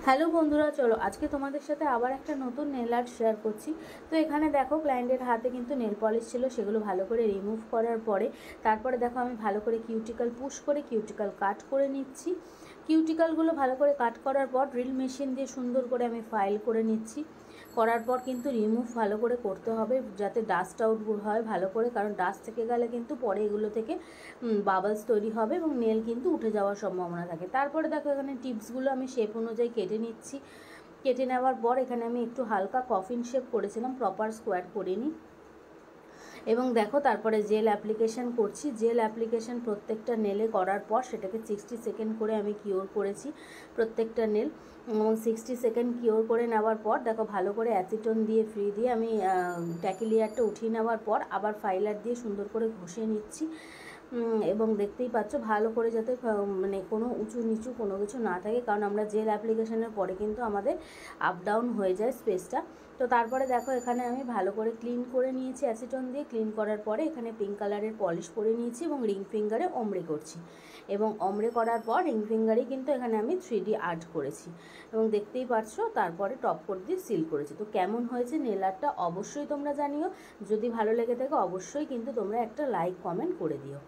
Hello বন্ধুরা, চলো আজকে তোমাদের সাথে আবার একটা নতুন নেল আর্ট শেয়ার করছি। তো এখানে দেখো ক্লায়েন্টের হাতে কিন্তু নেল পলিশ ছিল, সেগুলো ভালো করে রিমুভ করার পরে তারপরে দেখো আমি ভালো করে কিউটিক্যাল পুশ করে কিউটিক্যাল কাট করে নিচ্ছি। কিউটিক্যালগুলো ভালো করে কাট করার পর ড্রিল মেশিন দিয়ে সুন্দর করে আমি ফাইল করে নিচ্ছি। করার পর কিন্তু রিমুভ ভালো করে করতে হবে যাতে ডাস্ট আউট হয় ভালো করে, কারণ ডাস্ট থেকে গেলে কিন্তু পরে এগুলো থেকে বাবলস তৈরি হবে এবং নেল কিন্তু উঠে যাওয়ার সম্ভাবনা থাকে। তারপরে দেখো এখানে টিপসগুলো আমি শেপ অনুযায়ী কেটে নিচ্ছি। কেটে নেওয়ার পর এখানে আমি একটু হালকা কফিন শেপ করেছিলাম, প্রপার স্কোয়ার করিনি। এবং দেখো তারপরে জেল অ্যাপ্লিকেশান করছি। জেল অ্যাপ্লিকেশান প্রত্যেকটা নেলে করার পর সেটাকে 60 সেকেন্ড করে আমি কিওর করেছি প্রত্যেকটা নেল। এবং 60 সেকেন্ড কিওর করে নেওয়ার পর দেখো ভালো করে অ্যাসিটন দিয়ে ফ্রি দিয়ে আমি ট্যাকি লেয়ারটা উঠিয়ে নেওয়ার পর আবার ফাইলার দিয়ে সুন্দর করে ঘষে নিচ্ছি। এবং দেখতেই পাচ্ছ ভালো করে যাতে মানে কোনো উঁচু নিচু কোনো কিছু না থাকে, কারণ আমরা জেল অ্যাপ্লিকেশনের পরে কিন্তু আমাদের আপ ডাউন হয়ে যায় স্পেসটা। তো তারপরে দেখো এখানে আমি ভালো করে ক্লিন করে নিয়েছি অ্যাসিটন দিয়ে। ক্লিন করার পরে এখানে পিঙ্ক কালারের পলিশ করে নিয়েছি এবং রিং ফিঙ্গারে অমড়ে করছি। এবং অমড়ে করার পর রিং ফিঙ্গারে কিন্তু এখানে আমি 3D আর্ট করেছি এবং দেখতেই পাচ্ছ। তারপরে টপ কোট দিয়ে সিল করেছি। তো কেমন হয়েছে নেল আর্টটা অবশ্যই তোমরা জানিও। যদি ভালো লেগে থাকে অবশ্যই কিন্তু তোমরা একটা লাইক কমেন্ট করে দিও।